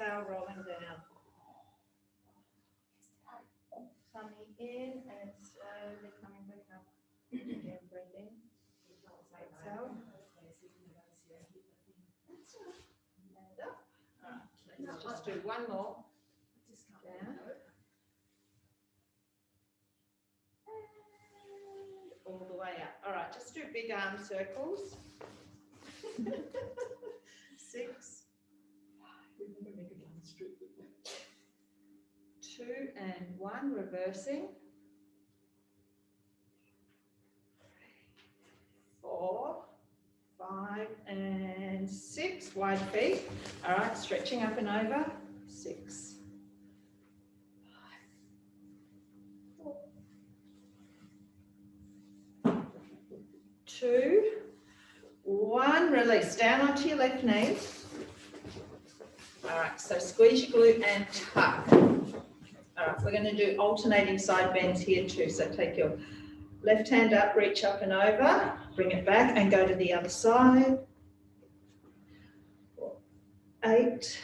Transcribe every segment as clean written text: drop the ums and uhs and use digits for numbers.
exhale, rolling down. Tummy in and slowly coming back up. Again, breathing. Exhale. And up. All right, let's just do one more. Down. And all the way up. All right, just do big arm circles. 6, 2 and 1, reversing. 4, 5 and 6, wide feet. All right, stretching up and over. 6, 5, 4, 2, 1, release down onto your left knee. All right, so squeeze your glute and tuck. All right, we're going to do alternating side bends here too. So take your left hand up, reach up and over, bring it back and go to the other side. 8,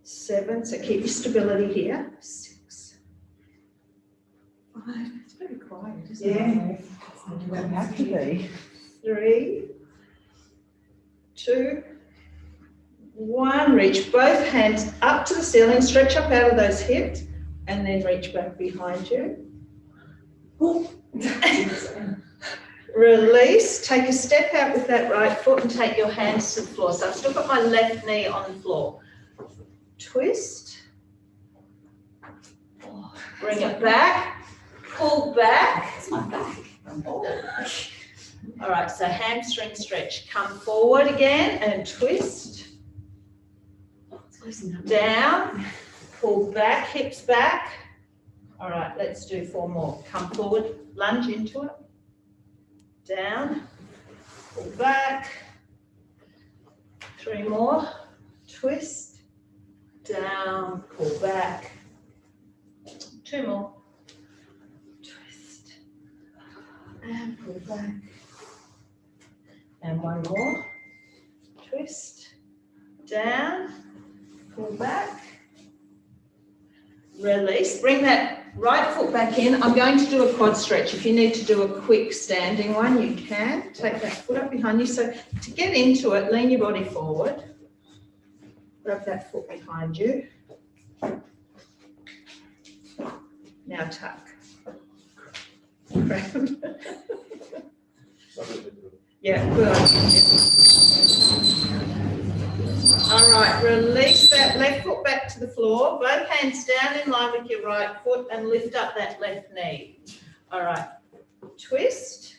7, so keep your stability here. 6, 5, it's very quiet, isn't it? It won't have to be. 3, 2, 1, reach both hands up to the ceiling, stretch up out of those hips, and then reach back behind you. Release, take a step out with that right foot and take your hands to the floor. So I've still got my left knee on the floor. Twist. Bring it back, pull back. All right, so hamstring stretch. Come forward again and twist. Down, pull back, hips back. All right, let's do 4 more. Come forward, lunge into it. Down, pull back. 3 more. Twist, down, pull back. 2 more. Twist, and pull back. And 1 more. Twist, down, pull back. Release, bring that right foot back in. I'm going to do a quad stretch. If you need to do a quick standing one, you can. Take that foot up behind you. So to get into it, lean your body forward. Grab that foot behind you. Now tuck. Yeah, good. All right, release that left foot back to the floor. Both hands down in line with your right foot and lift up that left knee. All right, twist,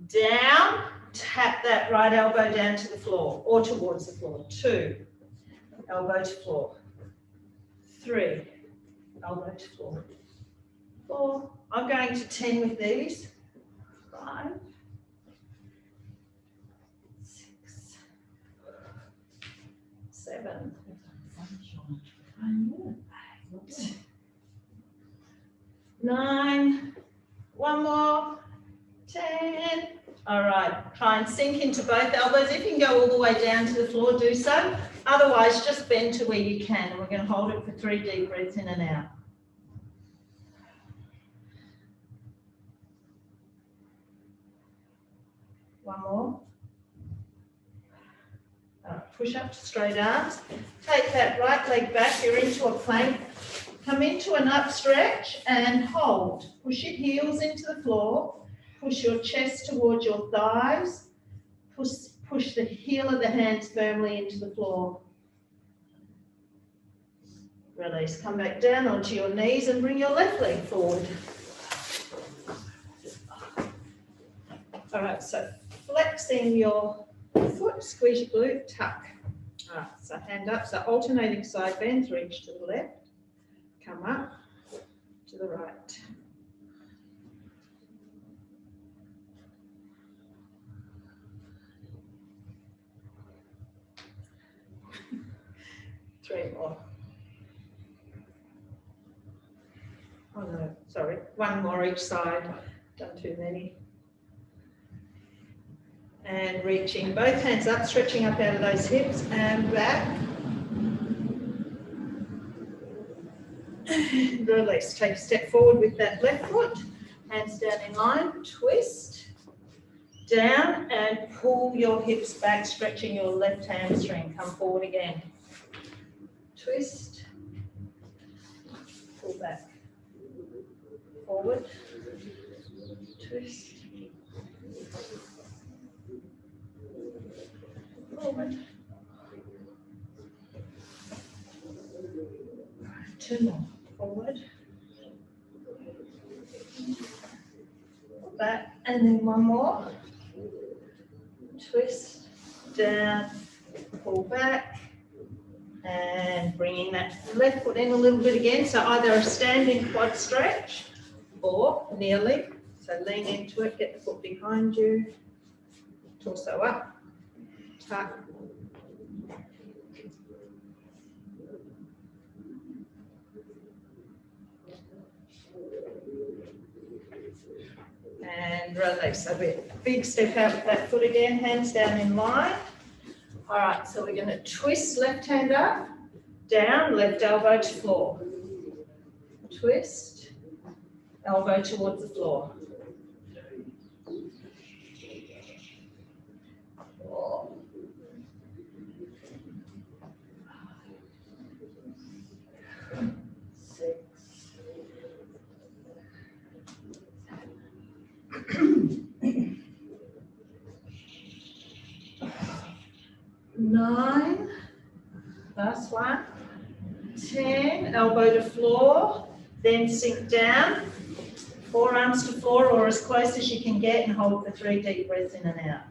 down, tap that right elbow down to the floor or towards the floor. 2, elbow to floor. 3, elbow to floor. 4, I'm going to 10 with these. 5, 6, 7, 8, 9, 1 more, 10. All right, try and sink into both elbows. If you can go all the way down to the floor, do so. Otherwise, just bend to where you can. And we're going to hold it for 3 deep breaths in and out. One more. Push up to straight arms. Take that right leg back. You're into a plank. Come into an up stretch and hold. Push your heels into the floor. Push your chest towards your thighs. Push the heel of the hands firmly into the floor. Release. Come back down onto your knees and bring your left leg forward. All right, so flexing your foot, squeeze your glute, tuck. All right, so hand up. So alternating side bends, reach to the left, come up to the right. Three more. Oh no, sorry. 1 more each side. Done too many. And reaching both hands up, stretching up out of those hips and back. Release. Take a step forward with that left foot. Hands down in line. Twist. Down and pull your hips back, stretching your left hamstring. Come forward again. Twist. Pull back. Forward. Twist. Forward. Two more. Forward. Back. And then one more. Twist. Down. Pull back. And bringing that left foot in a little bit again. So either a standing quad stretch or nearly. So lean into it. Get the foot behind you. Torso up. Tuck. And release. So big step out with that foot again, hands down in line. All right, so we're going to twist left hand up, down, left elbow to floor. Twist, elbow towards the floor. 4, 6, 9, last one, 10, elbow to floor, then sink down, forearms to floor or as close as you can get and hold for 3 deep breaths in and out.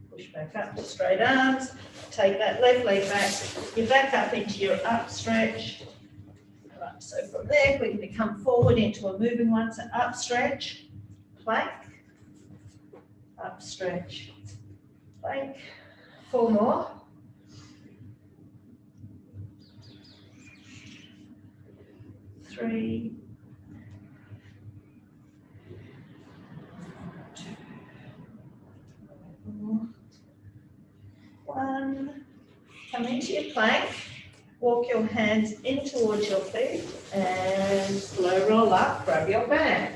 Push back up to straight arms. Take that left leg back. You're back up into your up stretch. Right, so from there, we're going to come forward into a moving one. So up stretch, plank, up stretch, plank. 4 more. Three. 2. 1. Come into your plank. Walk your hands in towards your feet and slow roll up. Grab your band.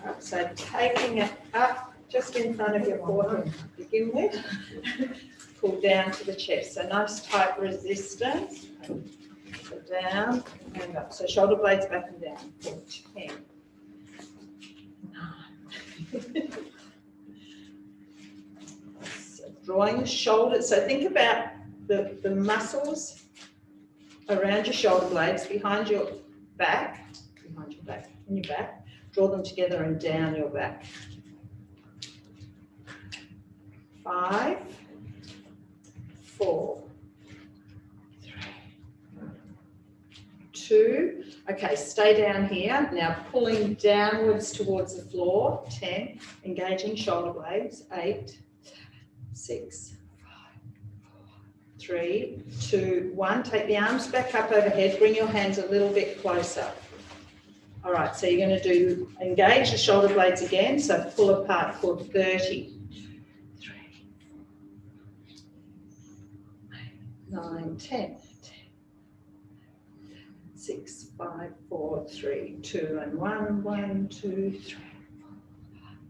Right, so taking it up just in front of your forehead to begin with. Pull down to the chest. So nice tight resistance. So down and up. So shoulder blades back and down. 10. 9. So drawing the shoulders. So think about the muscles around your shoulder blades, behind your back, in your back. Draw them together and down your back. 5, 4, 3, 2. Okay, stay down here. Now pulling downwards towards the floor. 10. Engaging shoulder blades. 8, 6, 5, 4, 3, 2, 1. Take the arms back up overhead. Bring your hands a little bit closer. All right, so you're going to engage the shoulder blades again. So pull apart for 30. 3, 9, 10. 6, 5, 4, 3, 2, and 1. 1, 2, 3,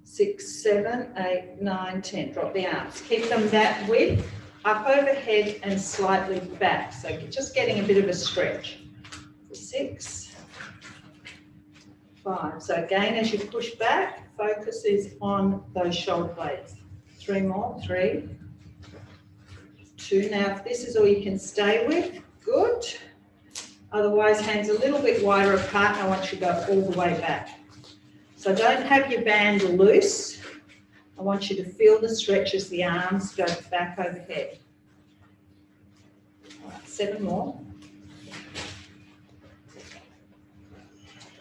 6, 7, 8, 9, 10. Drop the arms. Keep them that width, up overhead and slightly back. So just getting a bit of a stretch. 6, 5. So again, as you push back, focus is on those shoulder blades. 3 more. 3, 2. Now, if this is all you can stay with, good. Otherwise, hands a little bit wider apart, and I want you to go all the way back. So don't have your band loose. I want you to feel the stretch as the arms go back overhead. All right, 7 more.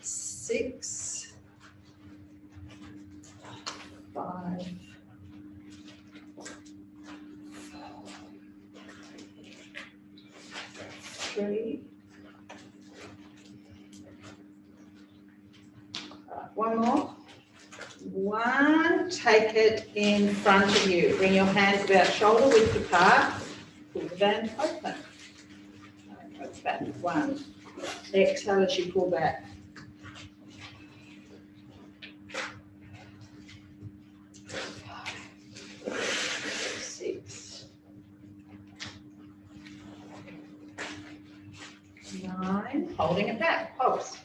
6, 5, 3, one more. One, take it in front of you. Bring your hands about shoulder width apart. Pull the band open. Go back. One. Exhale as you pull back. 6, 9, holding it back, pulse.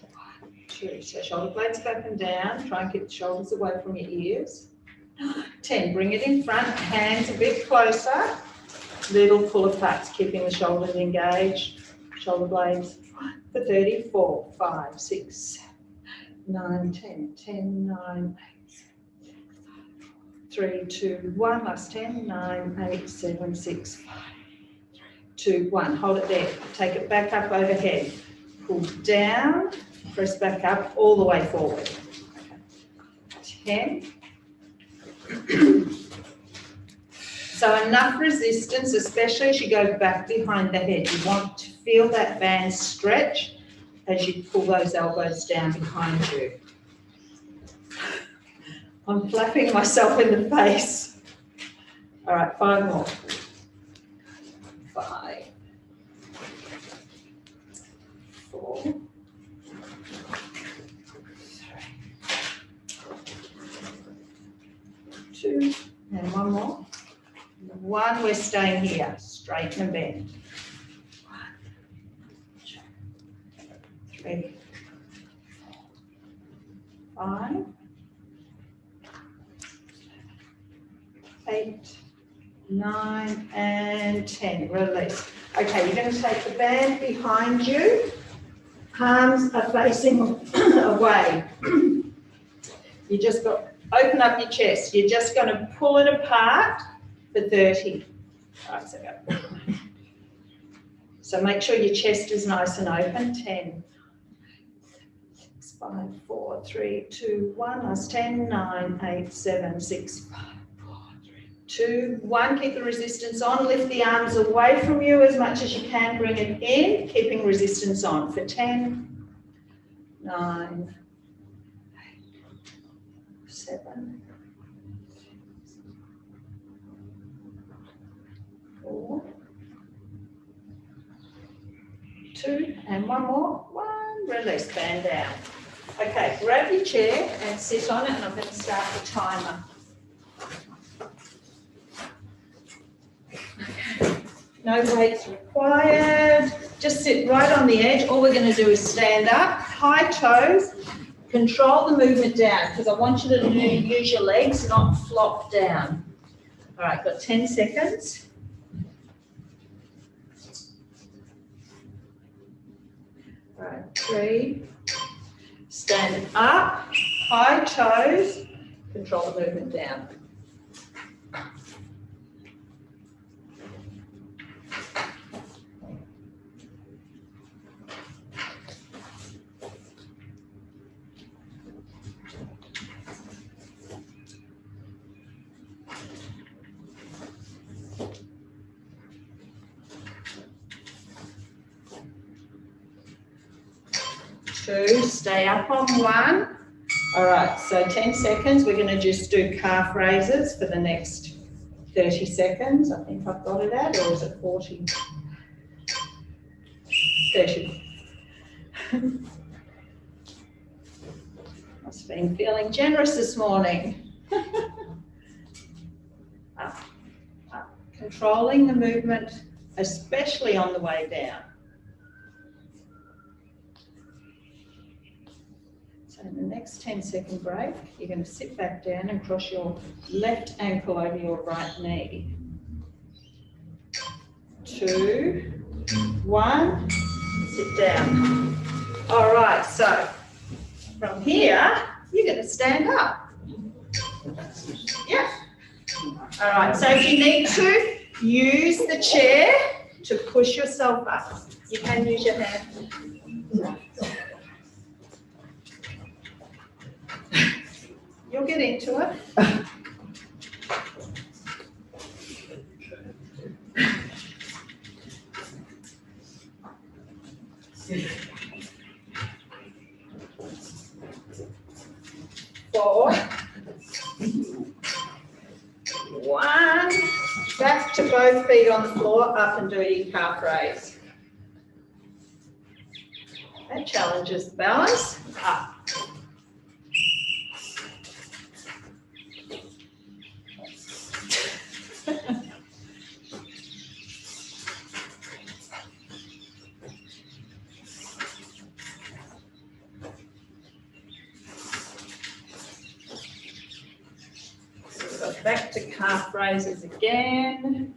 1, 2, so shoulder blades up and down, try and keep the shoulders away from your ears. 10, bring it in front, hands a bit closer, little pull apart, keeping the shoulders engaged, shoulder blades for 30, 4, 5, 6, 7, 9, 10, 10, 9, 8, 3, 2, 1, last 10, 9, 8, 7, 6, 5, 2, 1. Hold it there. Take it back up overhead. Pull down, press back up all the way forward. 10. So enough resistance, especially as you go back behind the head. You want to feel that band stretch as you pull those elbows down behind you. I'm flapping myself in the face. All right, 5 more. 5, 4, 3, 2, and 1 more. 1, we're staying here, straighten and bend. 1, 2, 3, 4, 5, 8, 9, and 10. Release. Okay, you're going to take the band behind you. Palms are facing away. You just got open up your chest. You're just going to pull it apart for 30. All right, so go. So make sure your chest is nice and open. 10, 6, 5, 4, 3, 2, 1. Last 10, 9, 8, 7, 6, 5. 2, 1, keep the resistance on, lift the arms away from you as much as you can, bring it in, keeping resistance on for 10, 9, 8, 7, 4, 2, and 1 more, 1, release, band down. Okay, grab your chair and sit on it, and I'm going to start the timer. No weights required. Just sit right on the edge. All we're going to do is stand up, high toes, control the movement down because I want you to use your legs, not flop down. All right, got 10 seconds. All right, 3. Stand up, high toes, control the movement down. 2, stay up on 1. All right, so 10 seconds. We're going to just do calf raises for the next 30 seconds. I think I've got it at, or is it 40? 30. Must have been feeling generous this morning. Up, up. Controlling the movement, especially on the way down. In the next 10-second break, you're going to sit back down and cross your left ankle over your right knee. 2, 1, sit down. All right, so from here, you're going to stand up. Yeah. All right, so if you need to, use the chair to push yourself up. You can use your hand. You'll get into it. 4. 1. Back to both feet on the floor, up and do your calf raise. That challenges the balance. Up. So back to calf raises again.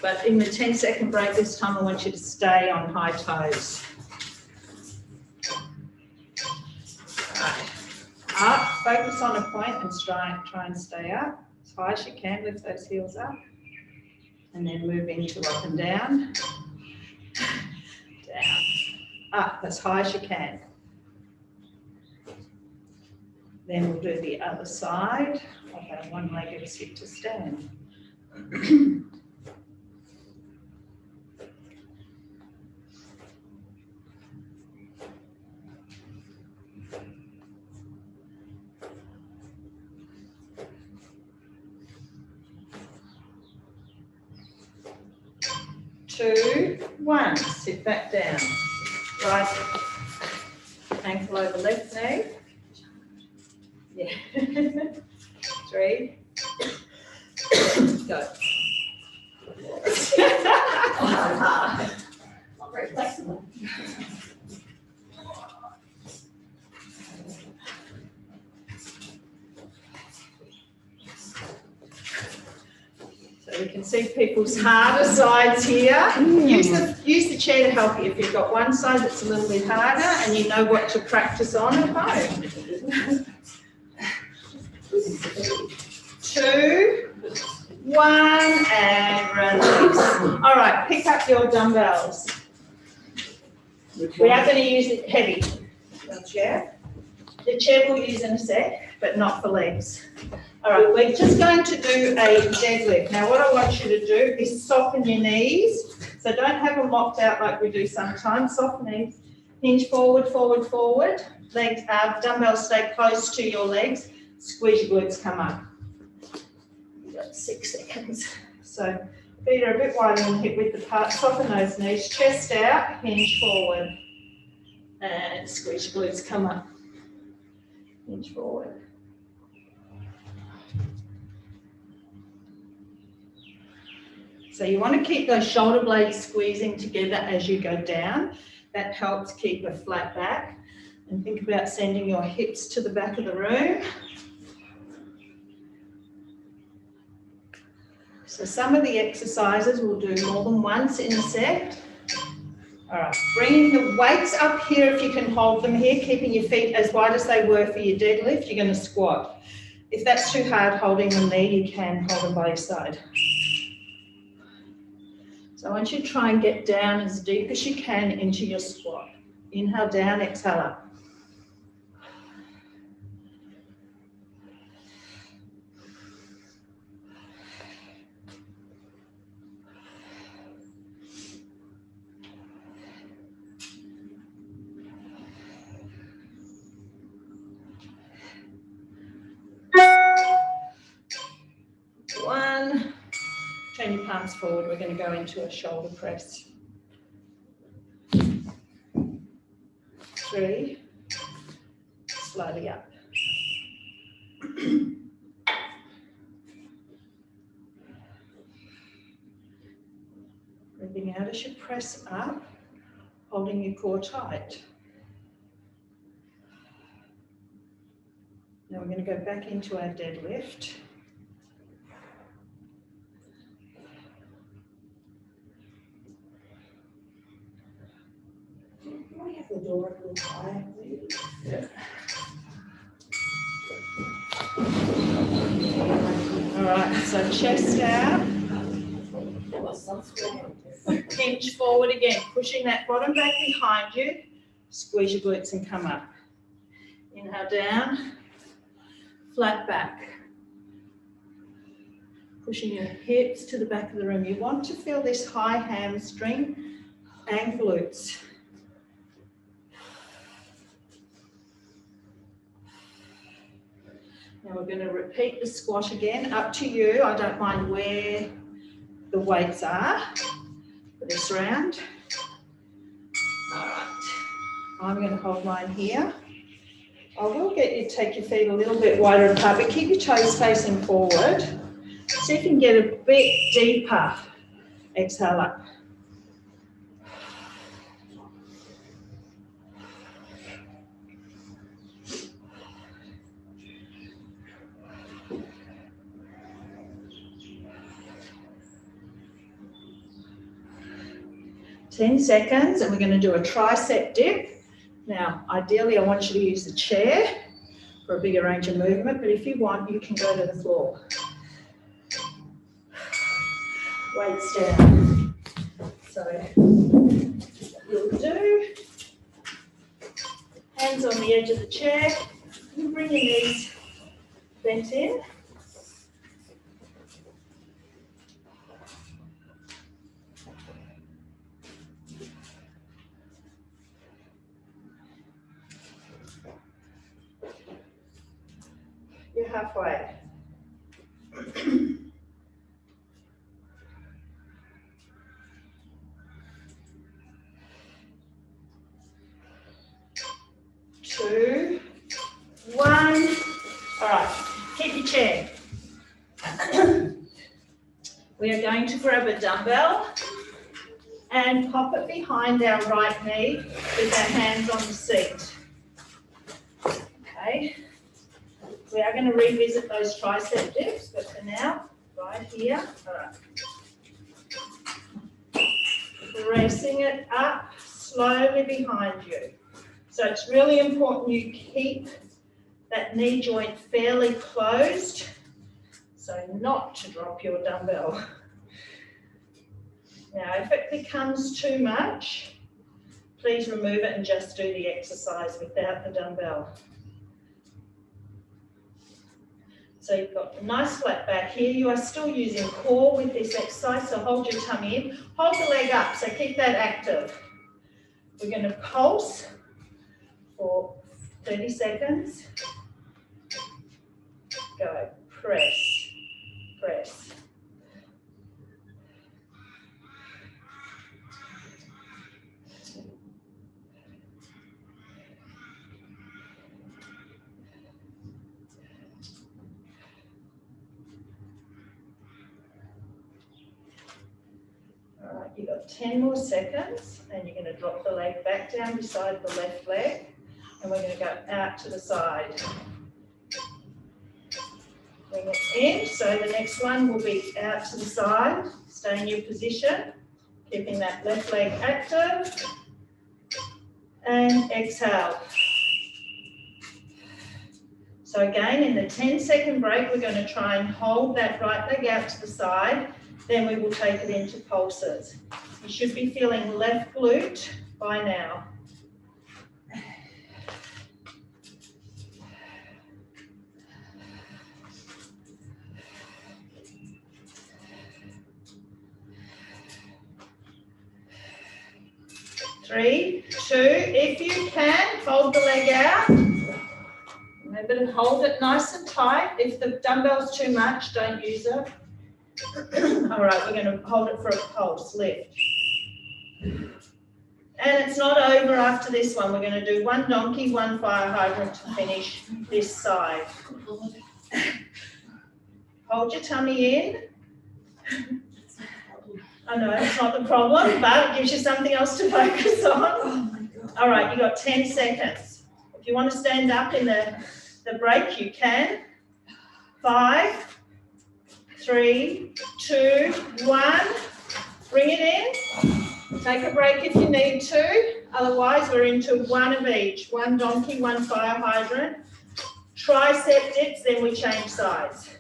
But in the 10-second break this time, I want you to stay on high toes. Right. Up, focus on a point and try and stay up as high as you can. Lift those heels up. And then move into up and down. Down. Up as high as you can. Then we'll do the other side of our one-legged sit to stand. 2, 1. Sit back down. Right ankle over left knee. Yeah. 3. Go. Not very flexible. So we can see people's harder sides here. Use the chair to help you if you've got one side that's a little bit harder and you know what to practice on at home. 2, 1, and release. All right, pick up your dumbbells. We are going to use it heavy. The chair? The chair we'll use in a sec, but not for legs. All right, we're just going to do a deadlift. Now, what I want you to do is soften your knees. So don't have them locked out like we do sometimes. Soft knees. Hinge forward, forward, forward. Legs, dumbbells stay close to your legs. Squeeze your glutes, come up. You've got 6 seconds. So feet are a bit wider than hip width apart. Soften those knees. Chest out, hinge forward. And squeeze your glutes, come up. Hinge forward. So you want to keep those shoulder blades squeezing together as you go down. That helps keep a flat back. And think about sending your hips to the back of the room. So some of the exercises we'll do more than once in a set. All right, bringing the weights up here if you can hold them here, keeping your feet as wide as they were for your deadlift. You're going to squat. If that's too hard holding them there, you can hold them by your side. So I want you to try and get down as deep as you can into your squat. Inhale down, exhale up. One. Turn your palms forward. We're going to go into a shoulder press. 3. Slowly up. Breathing out as you press up, holding your core tight. Now we're going to go back into our deadlift. Can we have the door a little quiet, please? Yeah. All right, so chest out. Hinge forward again, pushing that bottom back behind you. Squeeze your glutes and come up. Inhale down, flat back. Pushing your hips to the back of the room. You want to feel this high hamstring and glutes. Now we're going to repeat the squat again, up to you. I don't mind where the weights are for this round. All right, I'm going to hold mine here. I will get you to take your feet a little bit wider apart, but keep your toes facing forward. See if you can get a bit deeper. Exhale up. Ten seconds, and we're going to do a tricep dip. Now, ideally, I want you to use the chair for a bigger range of movement, but if you want, you can go to the floor. Weights down. So, you'll do hands on the edge of the chair. You bring your knees bent in. You're halfway. Two, one. All right, keep your chair. We are going to grab a dumbbell and pop it behind our right knee with our hands on the seat. Okay. We are going to revisit those tricep dips, but for now, right here. All right. Pressing it up slowly behind you. So it's really important you keep that knee joint fairly closed, so not to drop your dumbbell. Now, if it becomes too much, please remove it and just do the exercise without the dumbbell. So you've got a nice flat back here. You are still using core with this exercise, so hold your tummy in. Hold the leg up, so keep that active. We're going to pulse for 30 seconds. Go. Press. Press. All right, you've got 10 more seconds, and you're going to drop the leg back down beside the left leg, and we're going to go out to the side. Bring it in, so the next one will be out to the side. Stay in your position, keeping that left leg active, and exhale. So again, in the 10-second break, we're going to try and hold that right leg out to the side. Then we will take it into pulses. You should be feeling left glute by now. Three, two, if you can, hold the leg out. Remember to hold it nice and tight. If the dumbbell's too much, don't use it. All right, we're going to hold it for a pulse, lift. And it's not over after this one. We're going to do one donkey, one fire hydrant to finish this side. Hold your tummy in. I know it's not the problem, but it gives you something else to focus on. All right, you've got 10 seconds. If you want to stand up in the break, you can. 5, 3, 2, 1. Bring it in. Take a break if you need to. Otherwise, we're into one of each. One donkey, one fire hydrant. Tricep dips, then we change sides.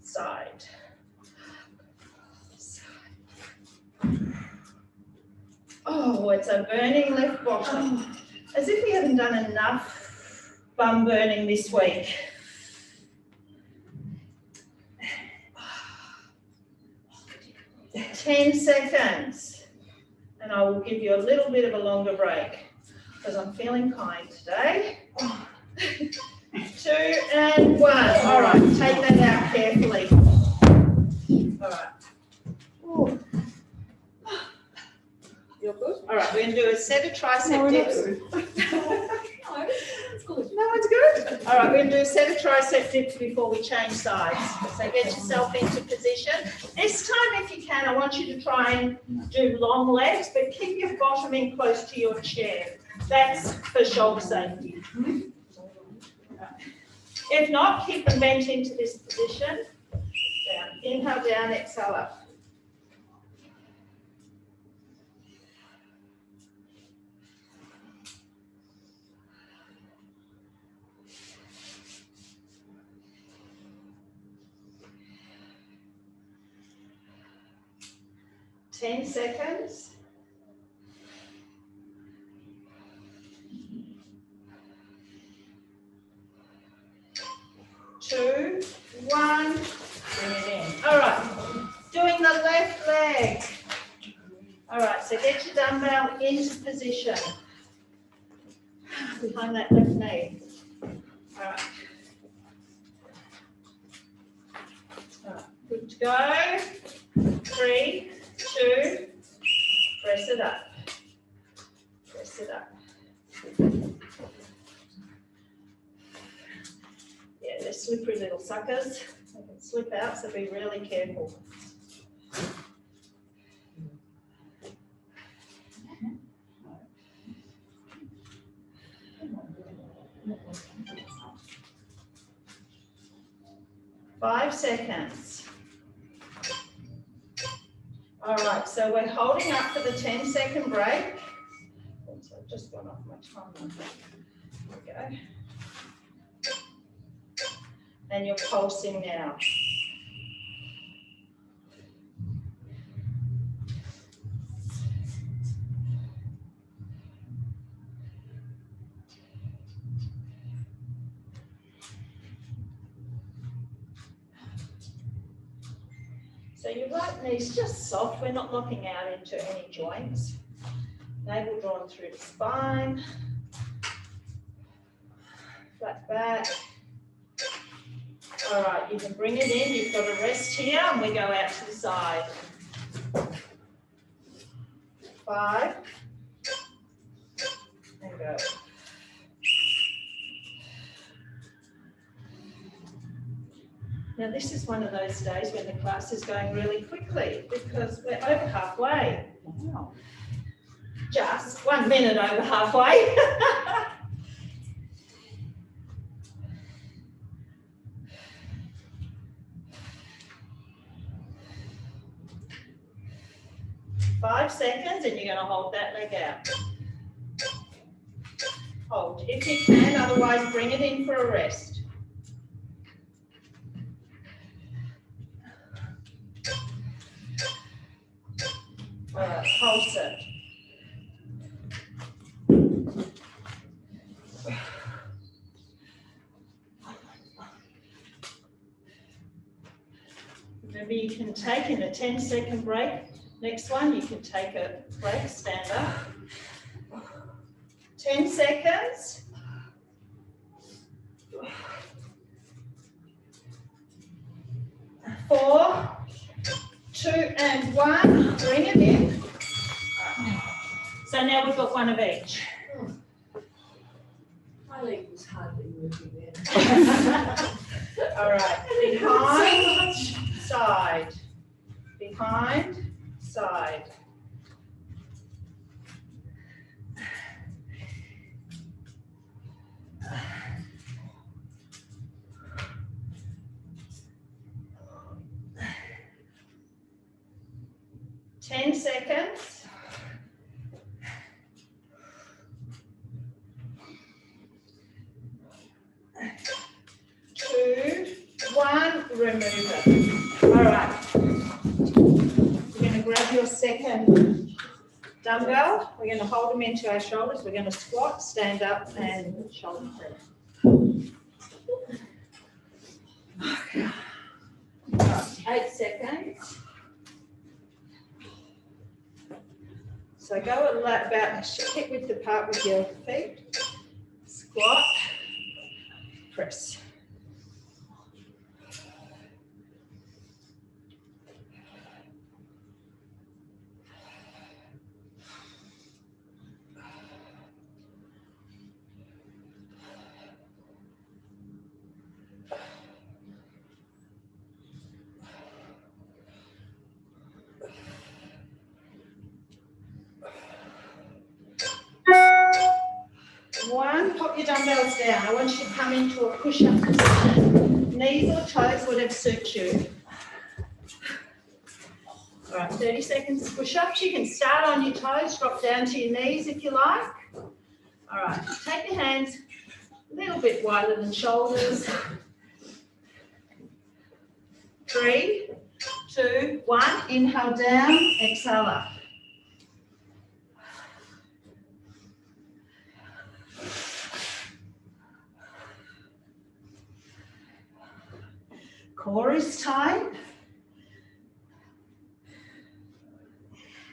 Side. Oh, it's a burning left bottom. As if we haven't done enough bum burning this week. 10 seconds. And I will give you a little bit of a longer break because I'm feeling kind today. 2 and 1. All right, take that out carefully. All right. Ooh. You're good? All right, we're going to do a set of tricep dips. No, it's good. All right, we're going to do a set of tricep dips before we change sides. So get yourself into position. This time, if you can, I want you to try and do long legs, but keep your bottom in close to your chair. That's for shoulder safety. If not, keep them bent into this position. Down. Inhale down, exhale up. Ten seconds. 2, 1, bring it in. All right, doing the left leg. All right, so get your dumbbell into position behind that left knee. All right. All right, good to go. 3, 2, press it up. Press it up. Yeah, they're slippery little suckers. They can slip out, so be really careful. Five seconds. All right, so we're holding up for the 10-second break. Oops, I've just gone off my timer. There we go. And you're pulsing now. So your right knee's just soft. We're not locking out into any joints. Navel drawn through the spine. Flat back. All right, you can bring it in. You've got a rest here, and we go out to the side. 5. And go. Now this is one of those days when the class is going really quickly because we're over halfway. Wow. Just 1 minute over halfway. Five seconds and you're going to hold that leg out. Hold if you can, otherwise bring it in for a rest. All right, pulse it. Remember, you can take in a 10-second break. Next one, you can take a break, stand up. 10 seconds. 4, 2 and 1. Bring it in. So now we've got one of each. My leg was hardly moving then. All right, behind, side, behind, side. Ten seconds. 2, 1, remove it. All right. We're going to grab your second dumbbell. We're going to hold them into our shoulders. We're going to squat, stand up, and shoulder press. Okay. All right, 8 seconds. So go about hip width apart with your feet. Squat. press. One, pop your dumbbells down. I want you to come into a push-up position. Knees or toes, whatever suits you. All right, 30 seconds of push-ups. You can start on your toes, drop down to your knees if you like. All right, take your hands a little bit wider than shoulders. 3, 2, 1. Inhale down, exhale up. Core is tight.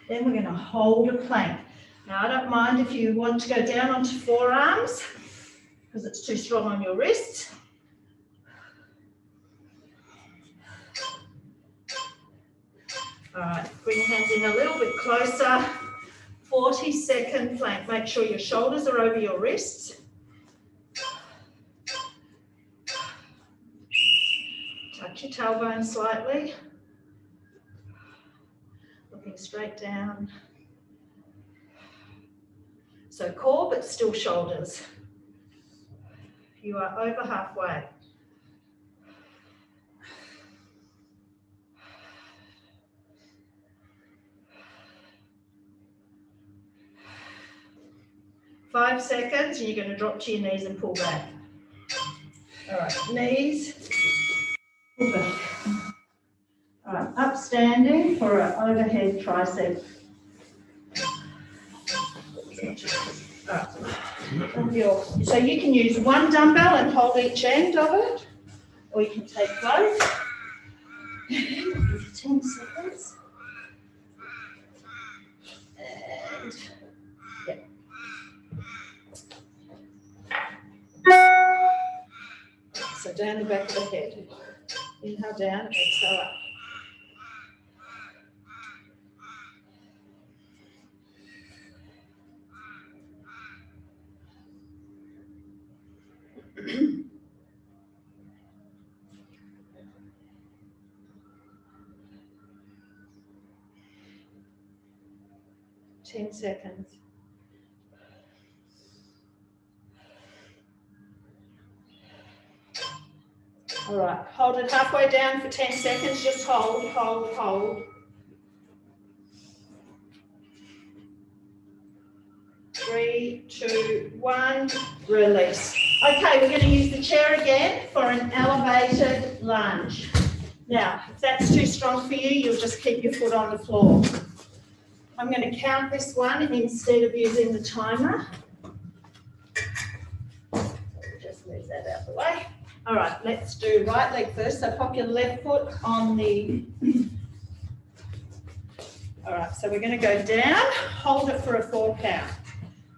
Then we're going to hold a plank. Now I don't mind if you want to go down onto forearms because it's too strong on your wrists. All right, bring your hands in a little bit closer. 40-second plank. Make sure your shoulders are over your wrists. Touch your tailbone slightly. Looking straight down. So core, but still shoulders. You are over halfway. Five seconds, and you're going to drop to your knees and pull back. All right, knees, pull back. All right, upstanding for an overhead tricep. All right. So you can use one dumbbell and hold each end of it, or you can take both. 10 seconds. And yeah. So down the back of the head. Inhale down, exhale up. Ten seconds. All right, hold it halfway down for 10 seconds. Just hold, hold, hold. 3, 2, 1, release. Okay, we're going to use the chair again for an elevated lunge. Now, if that's too strong for you, you'll just keep your foot on the floor. I'm going to count this one instead of using the timer. Just move that out of the way. All right, let's do right leg first. So pop your left foot on the... All right, so we're going to go down, hold it for a 4 count.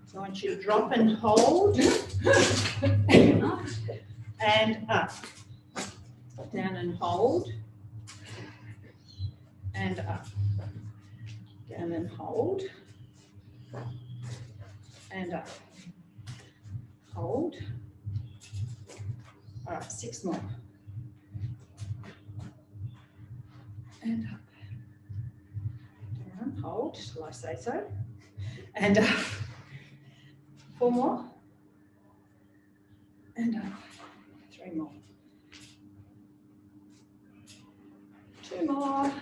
So I want you to drop and hold. And up. Down and hold. And up. Down and hold. And up. Hold. All right, 6 more. And up. Down, hold, till I say so. And up. 4 more. And up. 3 more. 2 more.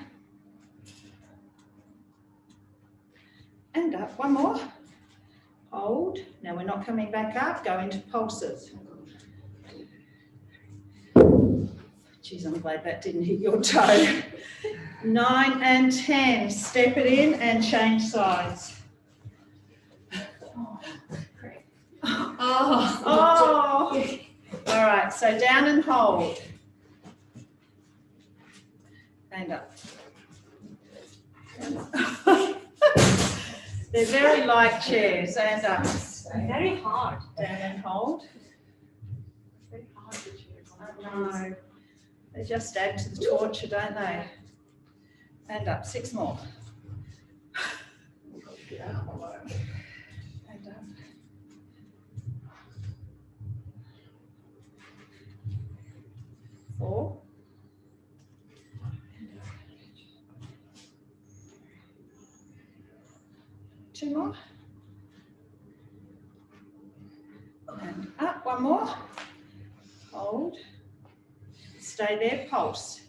And up. 1 more. Hold. Now we're not coming back up. Go into pulses. Geez, I'm glad that didn't hit your toe. 9 and 10. Step it in and change sides. Oh. All right, so down and hold. And up. And up. They're very light chairs. And up. Very hard. Down and hold. Very hard. I know. They just add to the torture, don't they? And up, 6 more. And up. 4. 2 more. And up, 1 more. Hold. Stay there, pulse.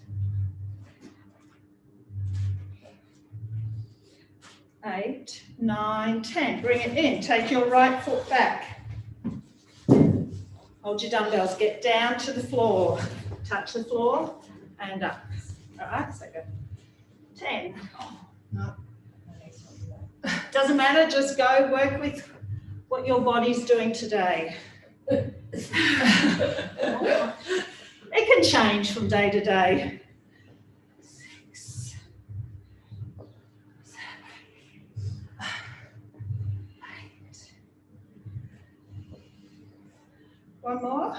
8, 9, 10. Bring it in. Take your right foot back. Hold your dumbbells. Get down to the floor. Touch the floor and up. All right, so go. 10. No. Doesn't matter. Just go work with what your body's doing today. It can change from day to day. 6, 7, 8. 1 more.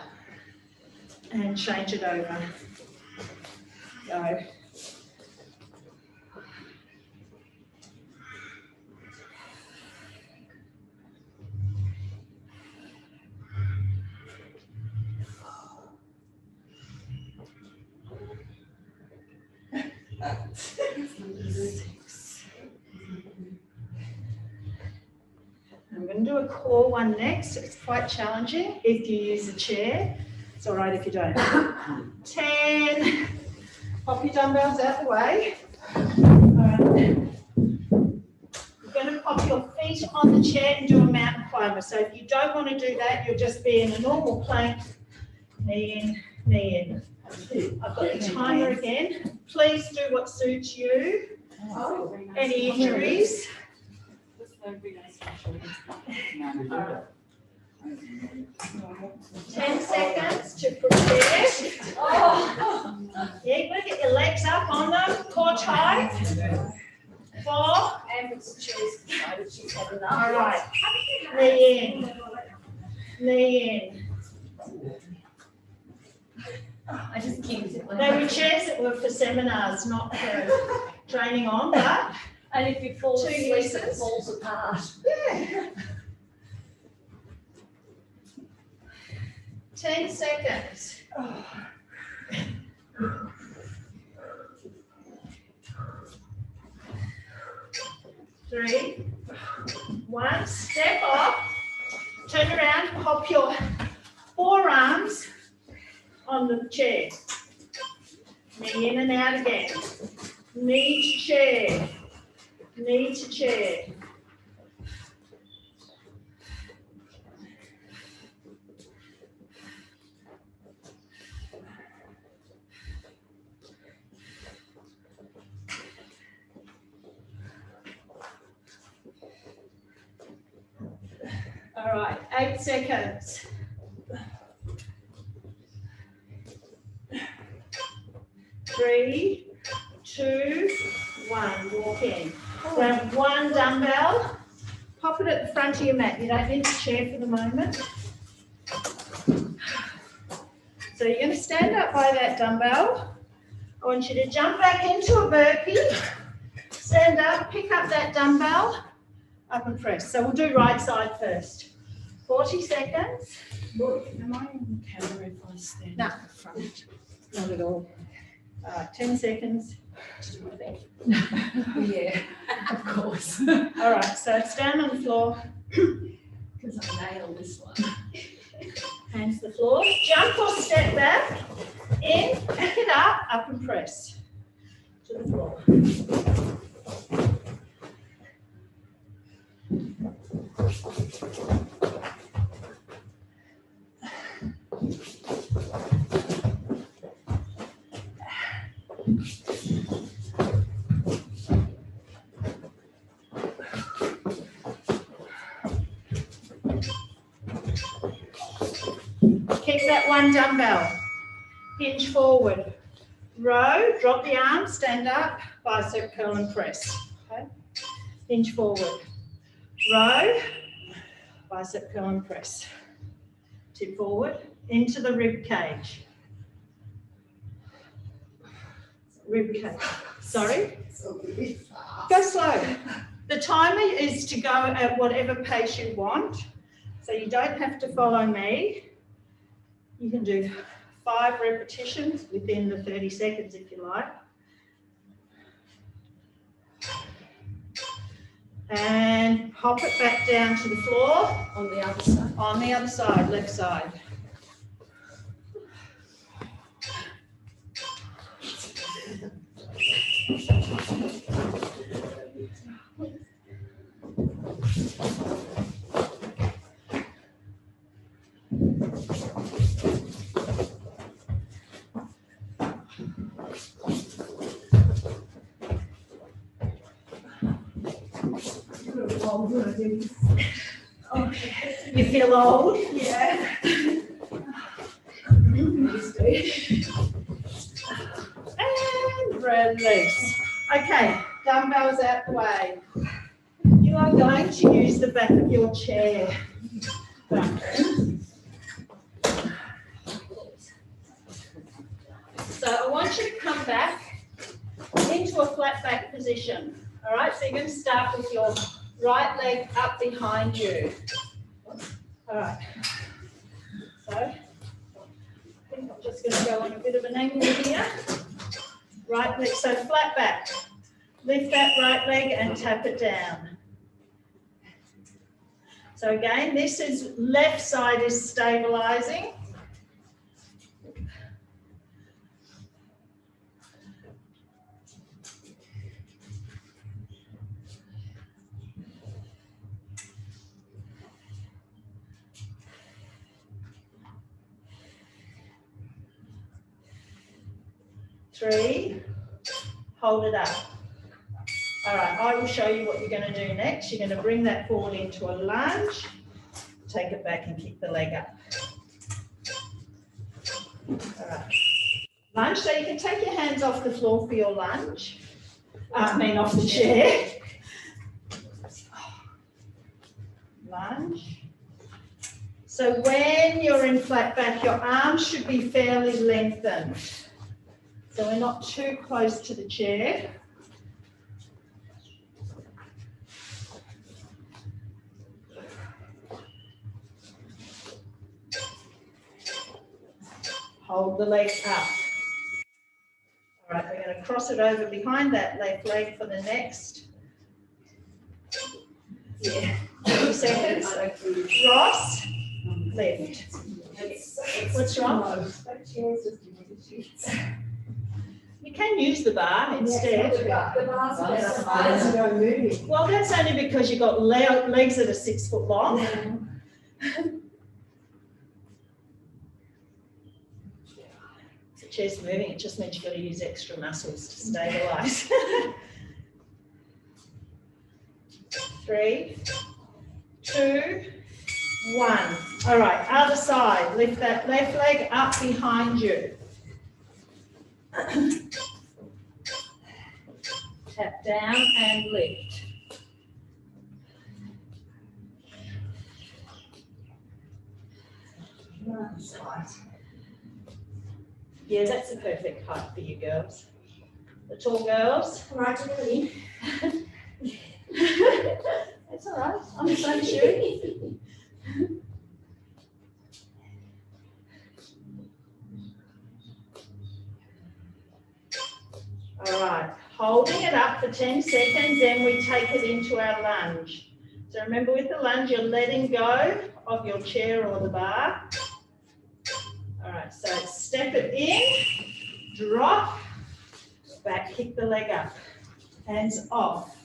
And change it over. Go. I'm going to do a core one next. It's quite challenging if you use a chair. It's all right if you don't. 10. Pop your dumbbells out the way. All right. You're going to pop your feet on the chair and do a mountain climber. So if you don't want to do that, you'll just be in a normal plank. Knee in, knee in. I've got the timer again. Please do what suits you. Any injuries? 10 seconds to prepare. Oh. Yeah, you're going to get your legs up on them, core tight. 4. All right. Knee in. Knee in. I just keep it. They were chairs that were for seminars, not for training on, but. And if you fall 2 asleep, uses. it falls apart. Yeah. 10 seconds. 3, 1. Step off. Turn around. Pop your forearms on the chair. Knee in and out again. Knee to chair. Knee to chair. All right, 8 seconds. 3, 2, 1. Walk in. Grab 1 dumbbell. Pop it at the front of your mat. You don't need the chair for the moment. So you're going to stand up by that dumbbell. I want you to jump back into a burpee. Stand up, pick up that dumbbell, up and press. So we'll do right side first. 40 seconds. Am I in camera if I stand No. at the front? Not at all. 10 seconds. Yeah, of course. All right, so stand on the floor. Because I nailed this one. Hands to the floor. Jump or step back. In, pick it up and press to the floor. Keep that 1 dumbbell. Hinge forward. Row, drop the arm, stand up, bicep curl and press. Okay. Hinge forward. Row, bicep curl and press. Tip forward into the rib cage. Rib cage. Sorry? Go slow. The timer is to go at whatever pace you want. So you don't have to follow me. You can do 5 repetitions within the 30 seconds if you like. And hop it back down to the floor. On the other side. On the other side, left side. You feel old? Yeah. And release. Okay, dumbbells out the way. You are going to use the back of your chair. So I want you to come back into a flat back position. All right, so you're going to start with your right leg up behind you. All right. So I think I'm just going to go on a bit of an angle here. Right leg, so flat back. Lift that right leg and tap it down. So again, this is left side is stabilizing. Three, hold it up. All right, I will show you what you're going to do next. You're going to bring that forward into a lunge, take it back and kick the leg up. All right, lunge, so you can take your hands off the floor for your lunge. Off the chair. Lunge. So when you're in flat back, your arms should be fairly lengthened. So we're not too close to the chair. Hold the leg up. All right, we're going to cross it over behind that left leg for the next 30 seconds. Cross, lift. What's wrong? You can use the bar instead. Well, that's only because you've got legs that are 6 foot long. The chair's moving, it just means you've got to use extra muscles to stabilise. 3, 2, 1. All right, other side. Lift that left leg up behind you. Tap down and lift. Yeah, that's the perfect height for you girls. The tall girls. Right, really? That's all right. I'm the same as you. All right, holding it up for 10 seconds, then we take it into our lunge. So remember, with the lunge, you're letting go of your chair or the bar. All right, so step it in, drop, back, kick the leg up, hands off.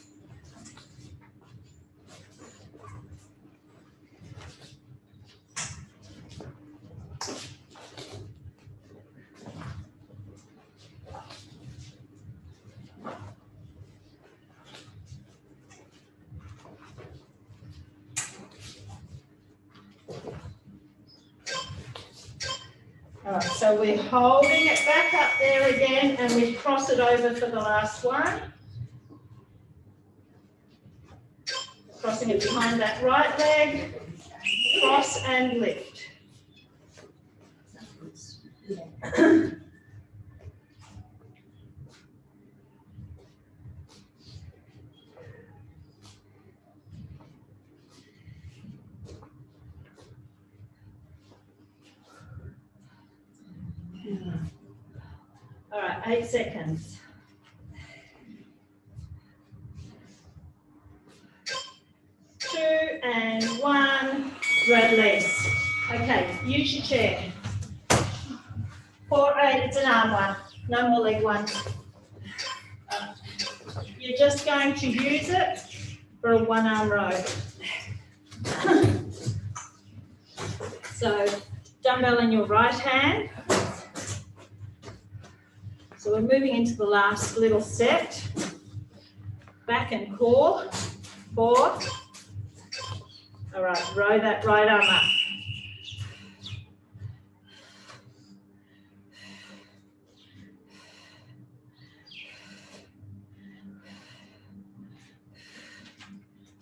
All right, so we're holding it back up there again and we cross it over for the last one. Crossing it behind that right leg, cross and lift. 8 seconds. 2 and 1, release. Okay, use your chair. 4, 8, it's an arm one, no more leg ones. You're just going to use it for a 1 arm row. So dumbbell in your right hand. So we're moving into the last little set. Back and core, 4. All right, row that right arm up.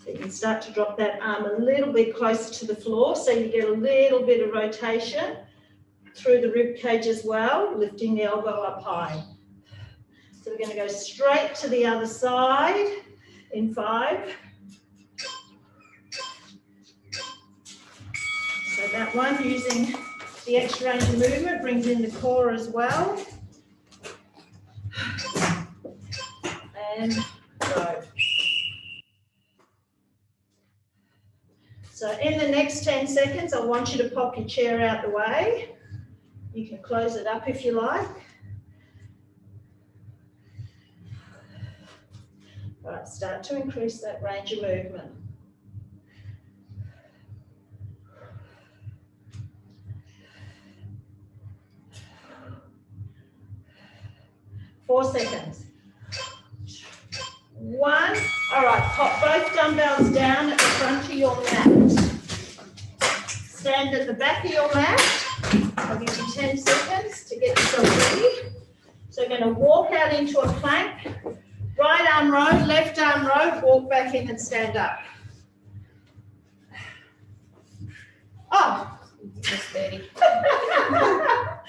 So you can start to drop that arm a little bit closer to the floor so you get a little bit of rotation through the rib cage as well, lifting the elbow up high. So we're going to go straight to the other side in 5. So that one, using the extra range of movement, brings in the core as well. And row. So in the next 10 seconds, I want you to pop your chair out the way. You can close it up if you like. All right, start to increase that range of movement. 4 seconds. 1. All right, pop both dumbbells down at the front of your mat. Stand at the back of your mat. I'll give you 10 seconds to get yourself ready. So you're going to walk out into a plank. Right arm row, left arm row, walk back in and stand up. Oh, Just 30. I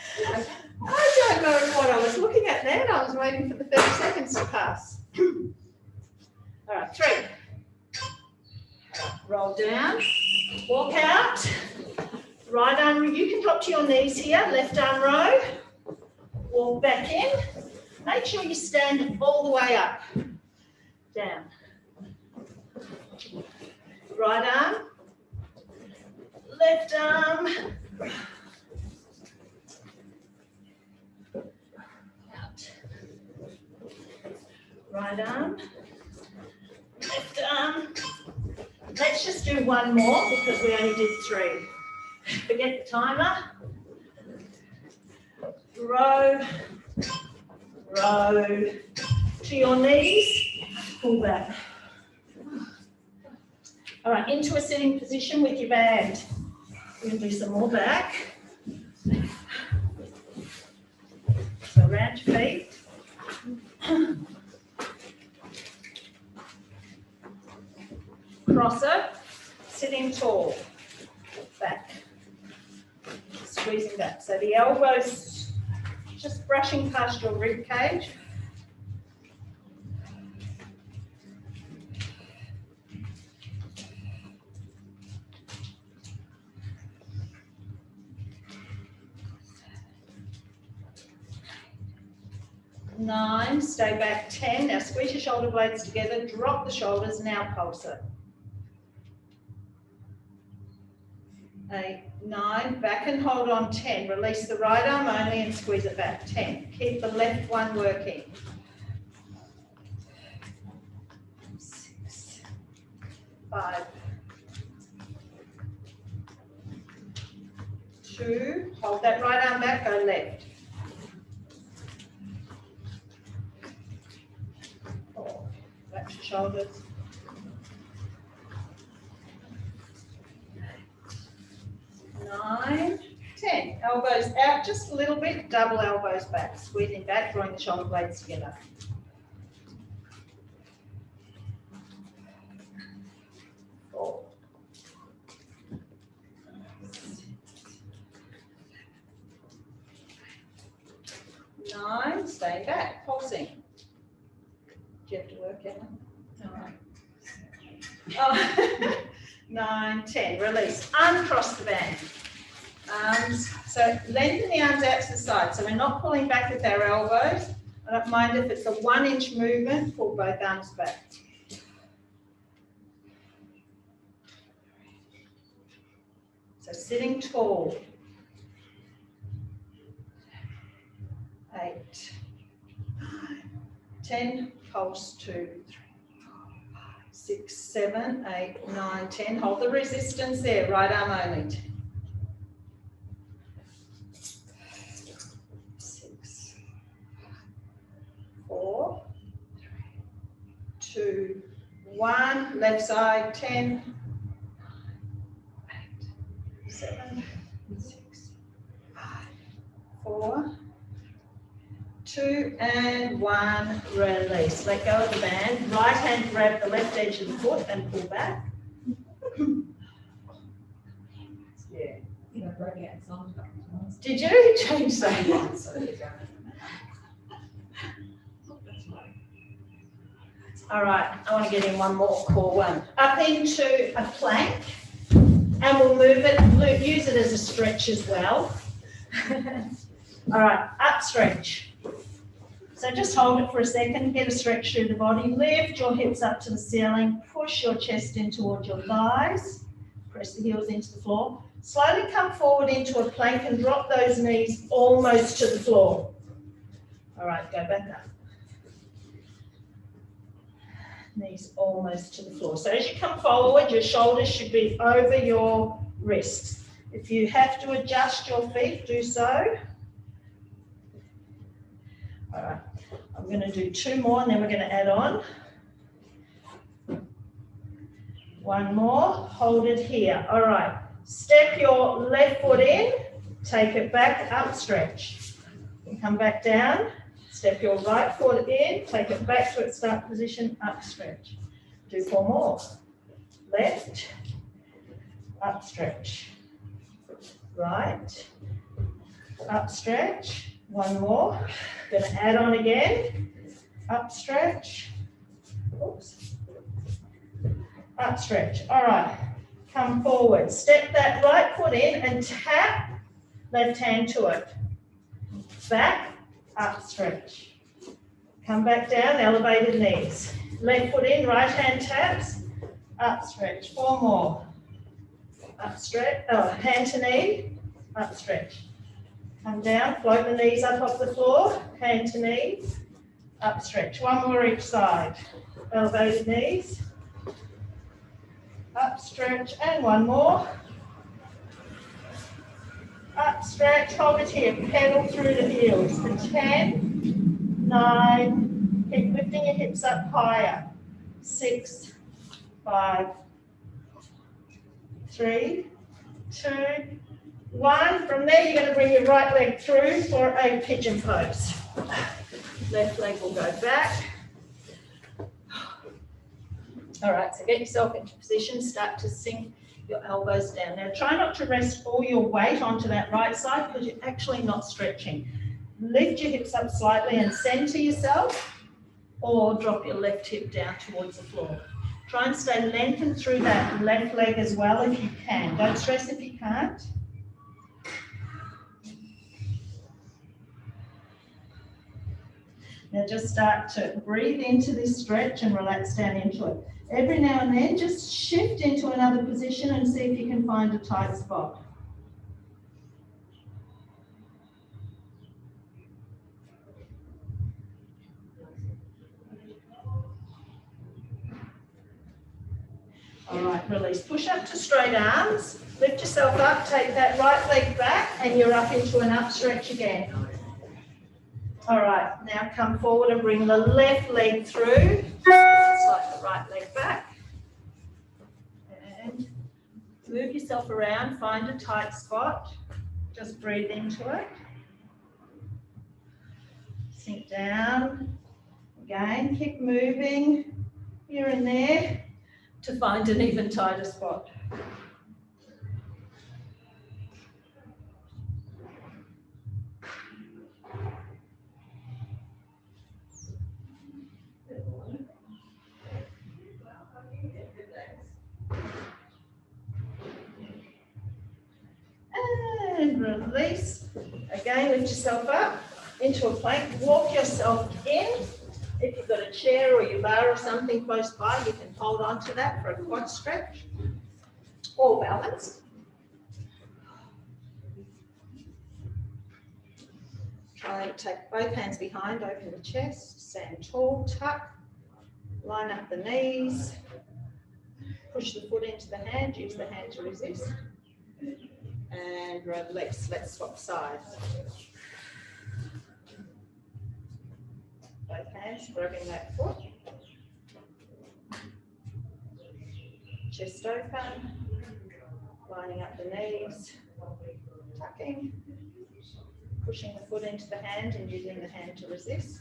don't know what I was looking at then. I was waiting for the 30 seconds to pass. All right, 3. Roll down, walk out. Right arm, you can drop to your knees here. Left arm row, walk back in. Make sure you stand all the way up. Down. Right arm, left arm. Out. Right arm, left arm. Let's just do one more because we only did 3. Forget the timer. Row, row to your knees, pull back. All right, into a sitting position with your band. We're going to do some more back. So round your feet. Cross it, sitting tall, back, squeezing back. So the elbows just brushing past your rib cage. Nine, stay back. 10, now squeeze your shoulder blades together, drop the shoulders, now pulse it. 8, 9, back and hold on. 10, release the right arm only and squeeze it back. 10, keep the left one working. 6, 5, 2, hold that right arm back, go left. 4, back to shoulders. 9, 10. Elbows out just a little bit, double elbows back, squeezing back, drawing the shoulder blades together. 4, 9, stay back, pulsing. Do you have to work, Ellen? No. Oh. 9, 10, release, uncross the band. So lengthen the arms out to the side. So we're not pulling back with our elbows. I don't mind if it's a 1-inch movement, pull both arms back. So sitting tall. 8, 9, 10, pulse 2, 3, 4, 5, 6, 7, 8, 9, 10. Hold the resistance there, right arm only. 6, 4, 2, 1. Left side, 10, 8, 7, 6, 5, 4, 2 and 1, release. Let go of the band. Right hand grab the left edge of the foot and pull back. Yeah. Did you change something? All right, I want to get in one more core one. Up into a plank, and we'll move it, use it as a stretch as well. All right, up stretch. So just hold it for a second, get a stretch through the body, lift your hips up to the ceiling, push your chest in towards your thighs, press the heels into the floor. Slowly come forward into a plank and drop those knees almost to the floor. All right, go back up. Knees almost to the floor. So as you come forward, your shoulders should be over your wrists. If you have to adjust your feet, do so. All right, I'm going to do 2 more and then we're going to add on. 1 more, hold it here. All right, step your left foot in, take it back, up stretch. Come back down, step your right foot in, take it back to its start position, up stretch. Do 4 more. Left, up stretch. Right, up stretch. 1 more. Going to add on again. Up stretch. Oops. Up stretch. All right. Come forward. Step that right foot in and tap left hand to it. Back, up stretch. Come back down, elevated knees. Left foot in, right hand taps, up stretch. 4 more. Up stretch, hand to knee, up stretch. Come down, float the knees up off the floor, hand to knee, up stretch. 1 more each side. Elevated knees, up stretch, and 1 more. Up stretch, hold it here, pedal through the heels for 10, 9, keep lifting your hips up higher. 6, 5, 3, 2, 1. From there, you're going to bring your right leg through for a pigeon pose. Left leg will go back. All right, so get yourself into position, start to sink your elbows down. Now, try not to rest all your weight onto that right side because you're actually not stretching. Lift your hips up slightly and center yourself, or drop your left hip down towards the floor. Try and stay lengthened through that left leg as well if you can. Don't stress if you can't. Now just start to breathe into this stretch and relax down into it. Every now and then, just shift into another position and see if you can find a tight spot. All right, release. Push up to straight arms. Lift yourself up, take that right leg back, and you're up into an up stretch again. All right, now come forward and bring the left leg through. Slide the right leg back. And move yourself around, find a tight spot. Just breathe into it. Sink down. Again, keep moving here and there to find an even tighter spot. And release. Again, lift yourself up. into a plank. Walk yourself in. If you've got a chair or your bar or something close by, you can hold on to that for a quad stretch. Or balance. Try and take both hands behind, open the chest, stand tall, tuck, line up the knees, push the foot into the hand, use the hand to resist, and release. Let's swap sides. Both hands grabbing that foot, chest open, lining up the knees, tucking, pushing the foot into the hand and using the hand to resist.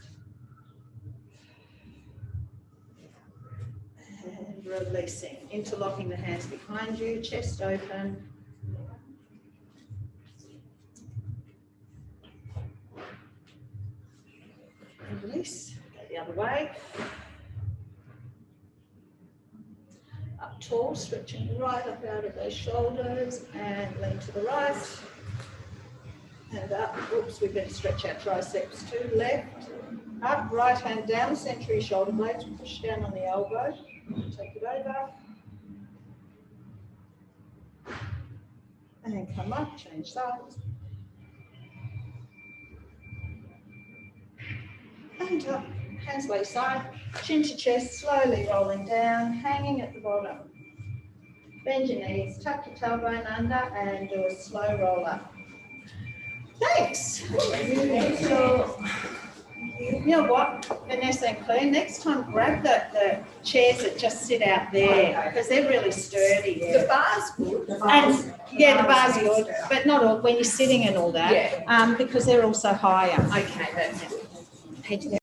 And releasing, interlocking the hands behind you, chest open. And release, go the other way. Up tall, stretching right up out of those shoulders and lean to the right. And up, oops, we're going to stretch our triceps to left. Up, right hand down, center your shoulder blades, push down on the elbow, take it over. And then come up, change sides. And up, hands lay side, chin to chest, slowly rolling down, hanging at the bottom. Bend your knees, tuck your tailbone under and do a slow roll up. Thanks. So, you know what, Vanessa and Claire, next time grab the chairs that just sit out there because they're really sturdy. The bar's good. And yeah, the bar's good, but not all, when you're sitting and all that, Yeah. because they're also higher. Okay, that's.